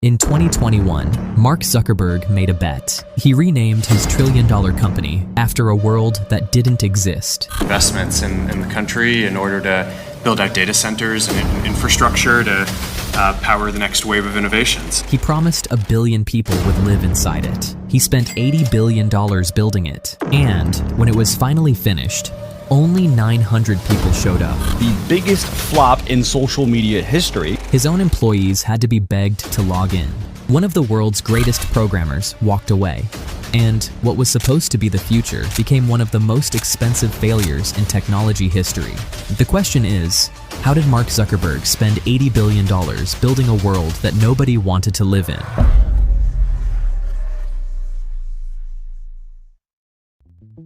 In 2021, Mark Zuckerberg made a bet. He renamed his trillion-dollar company after a world that didn't exist. Investments in the country in order to build out data centers and infrastructure to power the next wave of innovations. He promised 1 billion people would live inside it. He spent $80 billion building it. And when it was finally finished, only 900 people showed up. The biggest flop in social media history. His own employees had to be begged to log in. One of the world's greatest programmers walked away. And what was supposed to be the future became one of the most expensive failures in technology history. The question is, how did Mark Zuckerberg spend $80 billion building a world that nobody wanted to live in?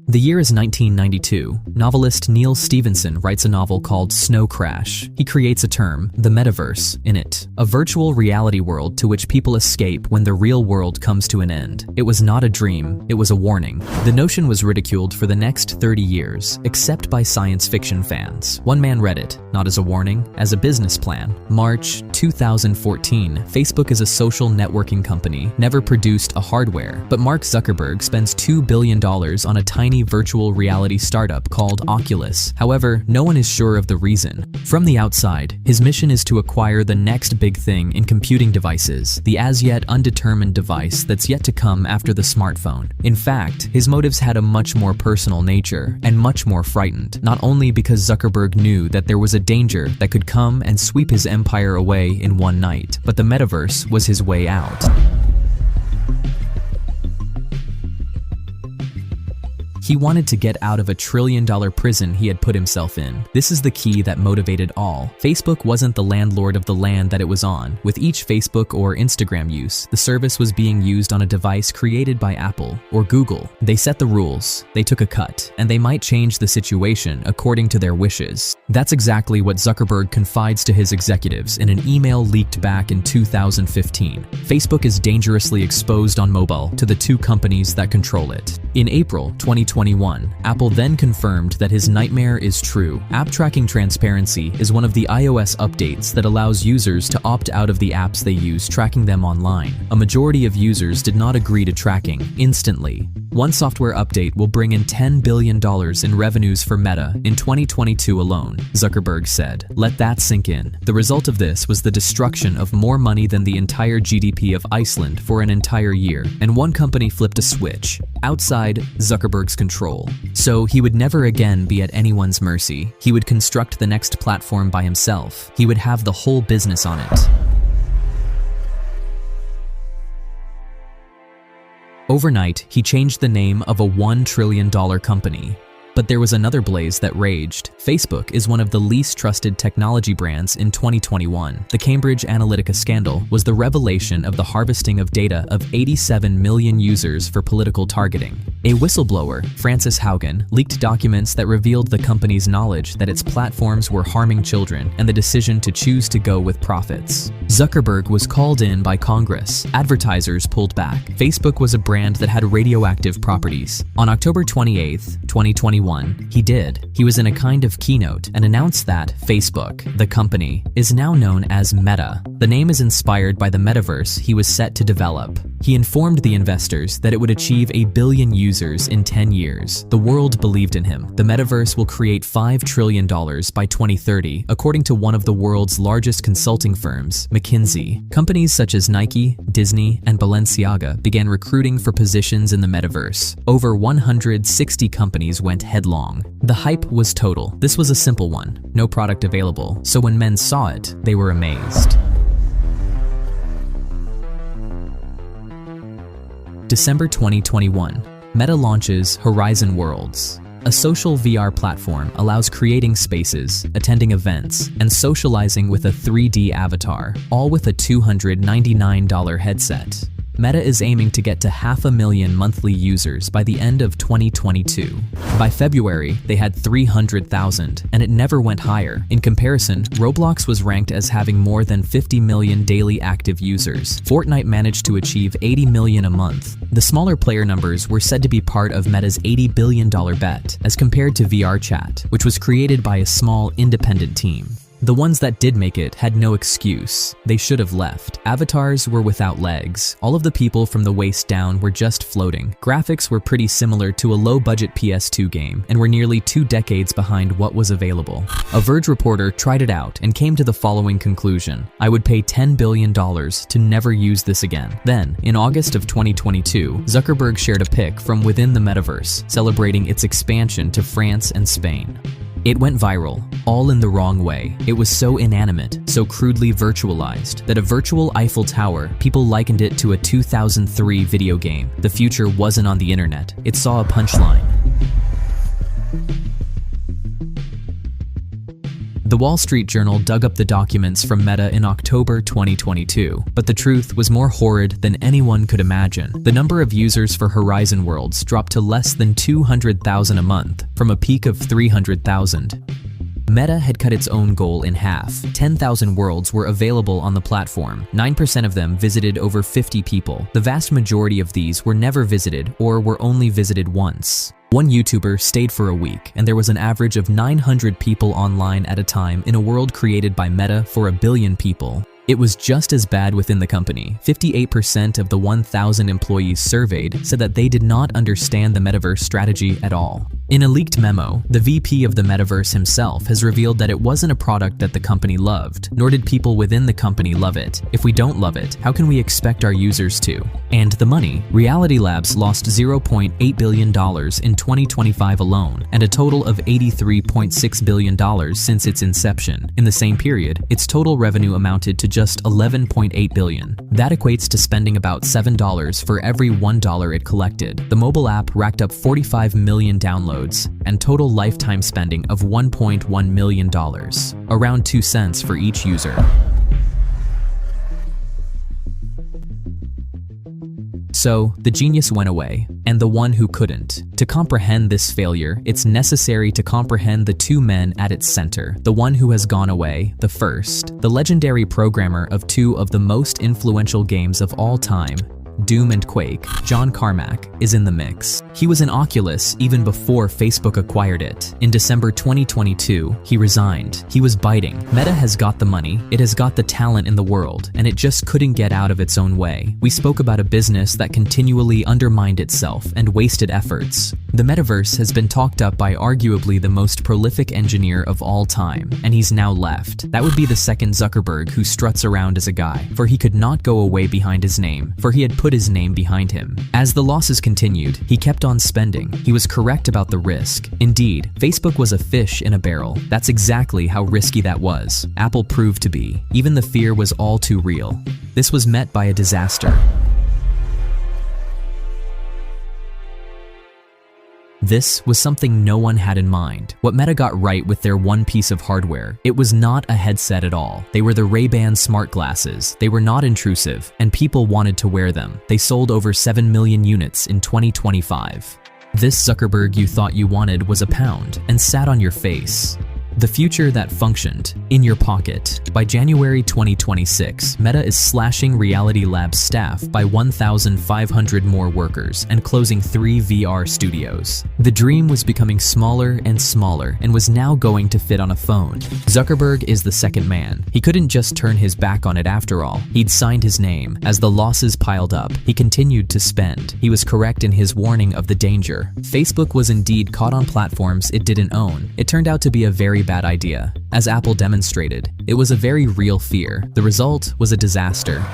The year is 1992. Novelist Neal Stephenson writes a novel called Snow Crash. He creates a term, the metaverse, in it, a virtual reality world to which people escape when the real world comes to an end. It was not a dream, it was a warning. The notion was ridiculed for the next 30 years, except by science fiction fans. One man read it, not as a warning, as a business plan. March 2014, Facebook is a social networking company, never produced a hardware, but Mark Zuckerberg spends $2 billion on a tiny virtual reality startup called Oculus. However, no one is sure of the reason. From the outside, his mission is to acquire the next big thing in computing devices, the as yet undetermined device that's yet to come after the smartphone. In fact, his motives had a much more personal nature and much more frightened, not only because Zuckerberg knew that there was a danger that could come and sweep his empire away in one night, but the metaverse was his way out. He wanted to get out of a trillion-dollar prison he had put himself in. This is the key that motivated all. Facebook wasn't the landlord of the land that it was on. With each Facebook or Instagram use, the service was being used on a device created by Apple or Google. They set the rules, they took a cut, and they might change the situation according to their wishes. That's exactly what Zuckerberg confides to his executives in an email leaked back in 2015. Facebook is dangerously exposed on mobile to the two companies that control it. In April 2021, Apple then confirmed that his nightmare is true. App tracking transparency is one of the iOS updates that allows users to opt out of the apps they use tracking them online. A majority of users did not agree to tracking instantly. One software update will bring in $10 billion in revenues for Meta in 2022 alone, Zuckerberg said. Let that sink in. The result of this was the destruction of more money than the entire GDP of Iceland for an entire year, and one company flipped a switch, outside Zuckerberg's control. So he would never again be at anyone's mercy. He would construct the next platform by himself. He would have the whole business on it. Overnight, he changed the name of a $1 trillion company. But there was another blaze that raged. Facebook is one of the least trusted technology brands in 2021. The Cambridge Analytica scandal was the revelation of the harvesting of data of 87 million users for political targeting. A whistleblower, Frances Haugen, leaked documents that revealed the company's knowledge that its platforms were harming children and the decision to choose to go with profits. Zuckerberg was called in by Congress. Advertisers pulled back. Facebook was a brand that had radioactive properties. On October 28, 2021, he did. He was in a kind of keynote and announced that Facebook, the company, is now known as Meta. The name is inspired by the metaverse he was set to develop. He informed the investors that it would achieve 1 billion users in 10 years. The world believed in him. The metaverse will create $5 trillion by 2030, according to one of the world's largest consulting firms, McKinsey. Companies such as Nike, Disney, and Balenciaga began recruiting for positions in the metaverse. Over 160 companies went headlong. The hype was total. This was a simple one, no product available, so when men saw it, they were amazed. December 2021, Meta launches Horizon Worlds. A social VR platform allows creating spaces, attending events, and socializing with a 3D avatar, all with a $299 headset. Meta is aiming to get to 500,000 monthly users by the end of 2022. By February, they had 300,000, and it never went higher. In comparison, Roblox was ranked as having more than 50 million daily active users. Fortnite managed to achieve 80 million a month. The smaller player numbers were said to be part of Meta's $80 billion bet, as compared to VR Chat, which was created by a small, independent team. The ones that did make it had no excuse. They should have left. Avatars were without legs. All of the people from the waist down were just floating. Graphics were pretty similar to a low-budget PS2 game and were nearly 2 decades behind what was available. A Verge reporter tried it out and came to the following conclusion: I would pay $10 billion to never use this again. Then, in August of 2022, Zuckerberg shared a pic from within the metaverse, celebrating its expansion to France and Spain. It went viral, all in the wrong way. It was so inanimate, so crudely virtualized, that a virtual Eiffel Tower, people likened it to a 2003 video game. The future wasn't on the internet. It saw a punchline. The Wall Street Journal dug up the documents from Meta in October 2022, but the truth was more horrid than anyone could imagine. The number of users for Horizon Worlds dropped to less than 200,000 a month, from a peak of 300,000. Meta had cut its own goal in half. 10,000 worlds were available on the platform. 9% of them visited over 50 people. The vast majority of these were never visited or were only visited once. One YouTuber stayed for a week, and there was an average of 900 people online at a time in a world created by Meta for 1 billion people. It was just as bad within the company. 58% of the 1,000 employees surveyed said that they did not understand the metaverse strategy at all. In a leaked memo, the VP of the metaverse himself has revealed that it wasn't a product that the company loved, nor did people within the company love it. If we don't love it, how can we expect our users to? And the money. Reality Labs lost $0.8 billion in 2025 alone, and a total of $83.6 billion since its inception. In the same period, its total revenue amounted to just $11.8 billion. That equates to spending about $7 for every $1 it collected. The mobile app racked up 45 million downloads and total lifetime spending of $1.1 million, around 2 cents for each user. So, the genius went away, and the one who couldn't. To comprehend this failure, it's necessary to comprehend the 2 men at its center. The one who has gone away, the first, the legendary programmer of 2 of the most influential games of all time, Doom and Quake, John Carmack, is in the mix. He was in Oculus even before Facebook acquired it. In December 2022, he resigned. He was biting. Meta has got the money, it has got the talent in the world, and it just couldn't get out of its own way. We spoke about a business that continually undermined itself and wasted efforts. The metaverse has been talked up by arguably the most prolific engineer of all time, and he's now left. That would be the second Zuckerberg who struts around as a guy, for he could not go away behind his name, for he had put his name behind him. As the losses continued, he kept on spending. He was correct about the risk. Indeed, Facebook was a fish in a barrel. That's exactly how risky that was. Apple proved to be. Even the fear was all too real. This was met by a disaster. This was something no one had in mind. What Meta got right with their one piece of hardware, it was not a headset at all. They were the Rebrand smart glasses. They were not intrusive, and people wanted to wear them. They sold over 7 million units in 2025. This Zuckerberg you thought you wanted was a pound and sat on your face. The future that functioned, in your pocket. By January 2026, Meta is slashing Reality Labs staff by 1,500 more workers and closing 3 VR studios. The dream was becoming smaller and smaller and was now going to fit on a phone. Zuckerberg is the second man. He couldn't just turn his back on it after all. He'd signed his name. As the losses piled up, he continued to spend. He was correct in his warning of the danger. Facebook was indeed caught on platforms it didn't own. It turned out to be a very bad idea. As Apple demonstrated, it was a very real fear. The result was a disaster.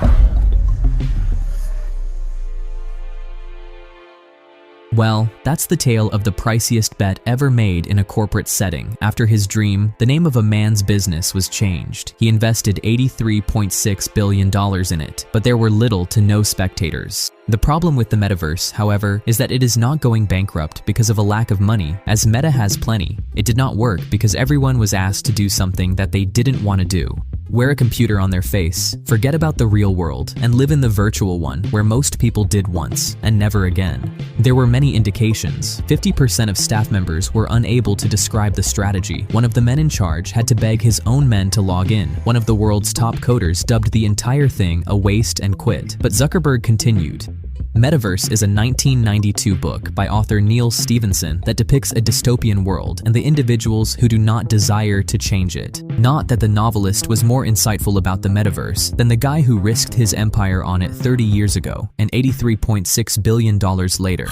Well, that's the tale of the priciest bet ever made in a corporate setting. After his dream, the name of a man's business was changed. He invested $83.6 billion in it, but there were little to no spectators. The problem with the metaverse, however, is that it is not going bankrupt because of a lack of money, as Meta has plenty. It did not work because everyone was asked to do something that they didn't want to do. Wear a computer on their face, forget about the real world, and live in the virtual one where most people did once and never again. There were many indications. 50% of staff members were unable to describe the strategy. One of the men in charge had to beg his own men to log in. One of the world's top coders dubbed the entire thing a waste and quit. But Zuckerberg continued. Metaverse is a 1992 book by author Neil Stephenson that depicts a dystopian world and the individuals who do not desire to change it. Not that the novelist was more insightful about the metaverse than the guy who risked his empire on it 30 years ago and $83.6 billion later.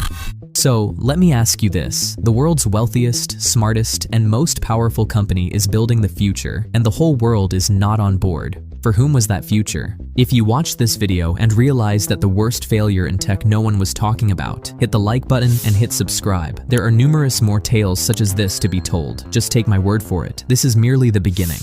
So, let me ask you this. The world's wealthiest, smartest, and most powerful company is building the future, and the whole world is not on board. For whom was that future? If you watched this video and realized that the worst failure in tech no one was talking about, hit the like button and hit subscribe. There are numerous more tales such as this to be told. Just take my word for it. This is merely the beginning.